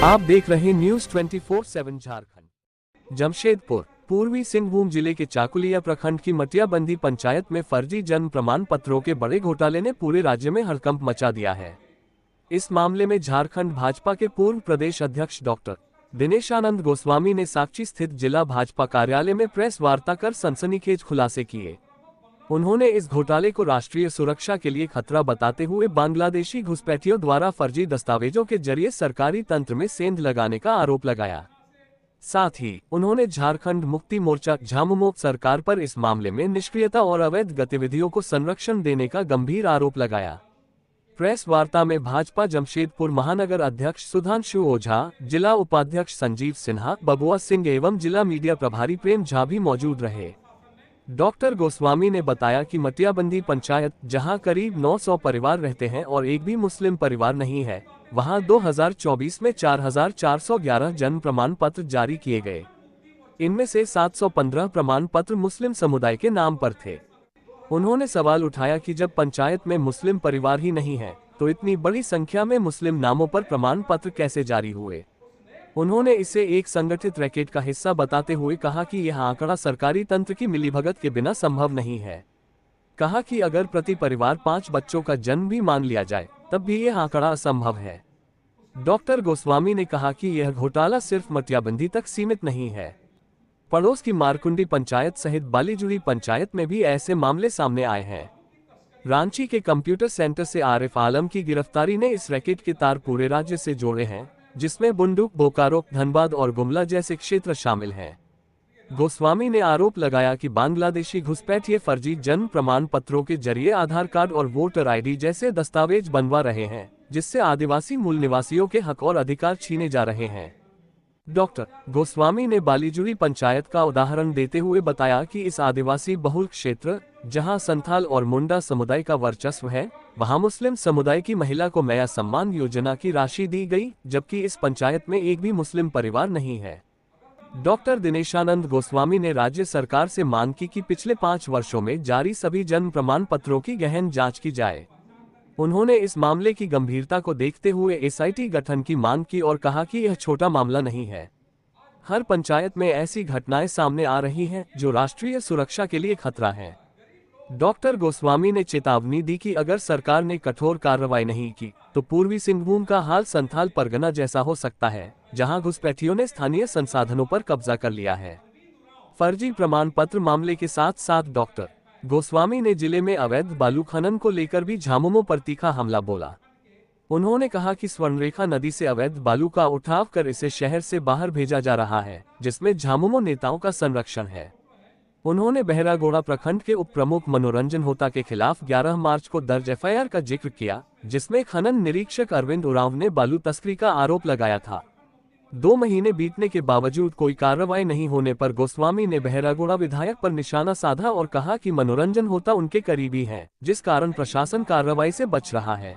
आप देख रहे न्यूज 24/7 झारखंड। जमशेदपुर पूर्वी सिंहभूम जिले के चाकुलिया प्रखंड की मटियाबंदी पंचायत में फर्जी जन्म प्रमाण पत्रों के बड़े घोटाले ने पूरे राज्य में हड़कंप मचा दिया है। इस मामले में झारखंड भाजपा के पूर्व प्रदेश अध्यक्ष डॉक्टर दिनेशानंद गोस्वामी ने साक्षी स्थित जिला भाजपा कार्यालय में प्रेस वार्ता कर सनसनीखेज खुलासे किए। उन्होंने इस घोटाले को राष्ट्रीय सुरक्षा के लिए खतरा बताते हुए बांग्लादेशी घुसपैठियों द्वारा फर्जी दस्तावेजों के जरिए सरकारी तंत्र में सेंध लगाने का आरोप लगाया। साथ ही उन्होंने झारखंड मुक्ति मोर्चा झामुमो सरकार पर इस मामले में निष्क्रियता और अवैध गतिविधियों को संरक्षण देने का गंभीर आरोप लगाया। प्रेस वार्ता में भाजपा जमशेदपुर महानगर अध्यक्ष सुधांशु ओझा, जिला उपाध्यक्ष संजीव सिन्हा, बबुआ सिंह एवं जिला मीडिया प्रभारी प्रेम झा भी मौजूद रहे। डॉक्टर गोस्वामी ने बताया कि मटियाबंदी पंचायत, जहां करीब 900 परिवार रहते हैं और एक भी मुस्लिम परिवार नहीं है, वहां 2024 में 4411 जन्म प्रमाण पत्र जारी किए गए। इनमें से 715 प्रमाण पत्र मुस्लिम समुदाय के नाम पर थे। उन्होंने सवाल उठाया कि जब पंचायत में मुस्लिम परिवार ही नहीं है, तो इतनी बड़ी संख्या में मुस्लिम नामों पर प्रमाण पत्र कैसे जारी हुए। उन्होंने इसे एक संगठित रैकेट का हिस्सा बताते हुए कहा कि यह आंकड़ा सरकारी तंत्र की मिलीभगत के बिना संभव नहीं है। कहा कि अगर प्रति परिवार 5 बच्चों का जन्म भी मान लिया जाए, तब भी यह आंकड़ा असंभव है। डॉक्टर गोस्वामी ने कहा कि यह घोटाला सिर्फ मटियाबंदी तक सीमित नहीं है। पड़ोस की मारकुंडी पंचायत सहित बालीजुड़ी पंचायत में भी ऐसे मामले सामने आए हैं। रांची के कंप्यूटर सेंटर से आरिफ आलम की गिरफ्तारी ने इस रैकेट के तार पूरे राज्य से जोड़े हैं, जिसमें बुंडू, बोकारो, धनबाद और गुमला जैसे क्षेत्र शामिल हैं। गोस्वामी ने आरोप लगाया कि बांग्लादेशी घुसपैठिए फर्जी जन्म प्रमाण पत्रों के जरिए आधार कार्ड और वोटर आईडी जैसे दस्तावेज बनवा रहे हैं, जिससे आदिवासी मूल निवासियों के हक और अधिकार छीने जा रहे हैं। डॉक्टर गोस्वामी ने बालीजुड़ी पंचायत का उदाहरण देते हुए बताया कि इस आदिवासी बहुल क्षेत्र, जहां संथाल और मुंडा समुदाय का वर्चस्व है, वहां मुस्लिम समुदाय की महिला को मैया सम्मान योजना की राशि दी गई, जबकि इस पंचायत में एक भी मुस्लिम परिवार नहीं है। डॉक्टर दिनेशानंद गोस्वामी ने राज्य सरकार से मांग की कि पिछले 5 वर्षों में जारी सभी जन्म प्रमाण पत्रों की गहन जांच की जाए। उन्होंने इस मामले की गंभीरता को देखते हुए एसआईटी गठन की मांग की और कहा कि यह छोटा मामला नहीं है। हर पंचायत में ऐसी घटनाएं सामने आ रही हैं जो राष्ट्रीय सुरक्षा के लिए खतरा है। डॉक्टर गोस्वामी ने चेतावनी दी कि अगर सरकार ने कठोर कार्रवाई नहीं की, तो पूर्वी सिंहभूम का हाल संथाल परगना जैसा हो सकता है, जहां घुसपैठियों ने स्थानीय संसाधनों पर कब्जा कर लिया है। फर्जी प्रमाण पत्र मामले के साथ साथ डॉक्टर गोस्वामी ने जिले में अवैध बालू खनन को लेकर भी झामुमो पर तीखा हमला बोला। उन्होंने कहा कि स्वर्णरेखा नदी से अवैध बालू का उठाव कर इसे शहर से बाहर भेजा जा रहा है, जिसमें झामुमो नेताओं का संरक्षण है। उन्होंने बहरागोड़ा प्रखंड के उप प्रमुख मनोरंजन होता के खिलाफ 11 मार्च को दर्ज एफआईआर का जिक्र किया, जिसमें खनन निरीक्षक अरविंद उरांव ने बालू तस्करी का आरोप लगाया था। 2 महीने बीतने के बावजूद कोई कार्रवाई नहीं होने पर गोस्वामी ने बहरागोड़ा विधायक पर निशाना साधा और कहा कि मनोरंजन होता उनके करीबी हैं, जिस कारण प्रशासन कार्रवाई से बच रहा है।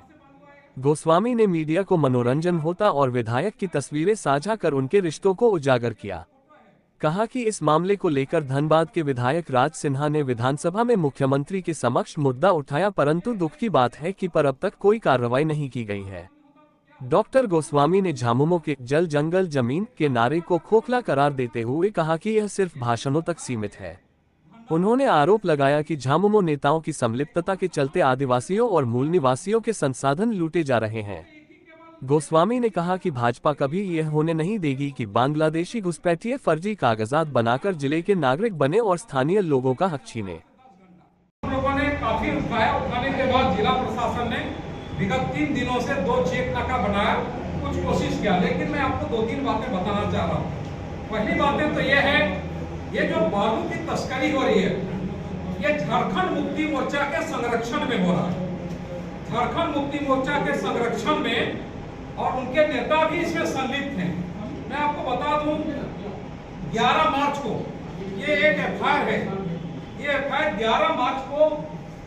गोस्वामी ने मीडिया को मनोरंजन होता और विधायक की तस्वीरें साझा कर उनके रिश्तों को उजागर किया। कहा कि इस मामले को लेकर धनबाद के विधायक राज सिन्हा ने विधानसभा में मुख्यमंत्री के समक्ष मुद्दा उठाया, परंतु दुख की बात है कि पर अब तक कोई कार्रवाई नहीं की गई है। डॉक्टर गोस्वामी ने झामुमो के जल जंगल जमीन के नारे को खोखला करार देते हुए कहा कि यह सिर्फ भाषणों तक सीमित है। उन्होंने आरोप लगाया कि झामुमो नेताओं की संलिप्तता के चलते आदिवासियों और मूल निवासियों के संसाधन लूटे जा रहे हैं। गोस्वामी ने कहा कि भाजपा कभी यह होने नहीं देगी कि बांग्लादेशी घुसपैठिए फर्जी कागजात बनाकर जिले के नागरिक बने और स्थानीय लोगों का हक छीने। लोगों ने काफी उठाने के बाद जिला प्रशासन ने विगत 3 दिनों से 2 चेक नाका बनाया, कुछ कोशिश किया, लेकिन मैं आपको 2-3 बातें बताना चाह रहा हूँ। पहली बातें तो यह है, ये जो बालू की तस्करी हो रही है, ये झारखंड मुक्ति मोर्चा के संरक्षण में हो रहा है। झारखंड मुक्ति मोर्चा के संरक्षण में और उनके नेता भी इसमें संलिप्त हैं। मैं आपको बता दूं, 11 मार्च को ये एक एफआईआर है। ये एफआईआर 11 मार्च को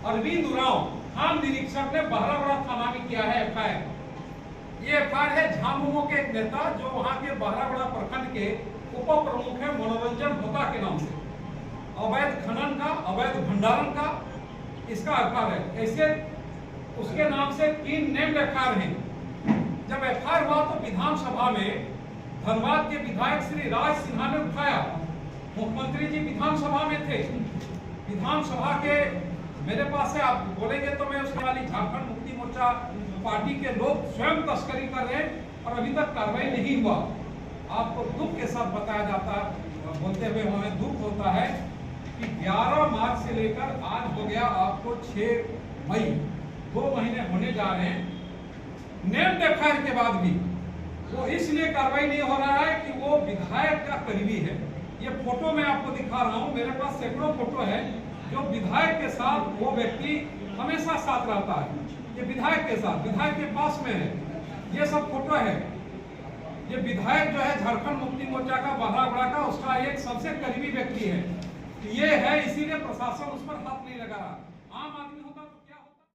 अरविंद उरांव थाना निरीक्षक ने बहरागोड़ा थाना में किया है एफआईआर। ये एफआईआर है झामुमो के एक नेता जो वहां के बहरागोड़ा प्रखंड के उप प्रमुख है मनोरंजन होता के नाम से। अवैध खनन का, अवैध भंडारण का इसका एफआईआर है। ऐसे उसके नाम से 3 नेम्ड एफआईआर हैं। जब एफआईआर हुआ तो विधानसभा में धनबाद के विधायक श्री राज सिन्हा ने उठाया। मुख्यमंत्री जी विधानसभा में थे। विधानसभा के मेरे पास है, आप बोलेंगे तो मैं उसके वाली झारखंड मुक्ति मोर्चा पार्टी के लोग स्वयं तस्करी कर रहे हैं और अभी तक कार्रवाई नहीं हुआ। आपको दुख के साथ बताया जाता, बोलते हुए हमें दुख होता है कि 11 मार्च से लेकर आज हो गया आपको 6 मई, 2 महीने होने जा रहे हैं। नेम्ड एफआईआर के बाद भी वो इसलिए कार्रवाई नहीं हो रहा है कि वो विधायक का करीबी है। ये फोटो मैं आपको दिखा रहा हूँ, मेरे पास सैकड़ों फोटो है जो विधायक के साथ वो व्यक्ति हमेशा साथ रहता है। ये विधायक के साथ, विधायक के पास में है, ये सब फोटो है। ये विधायक जो है झारखंड मुक्ति मोर्चा का बहरागोड़ा का, उसका एक सबसे करीबी व्यक्ति है। ये है, इसीलिए प्रशासन उस पर हाथ नहीं लगा रहा। आम आदमी होता तो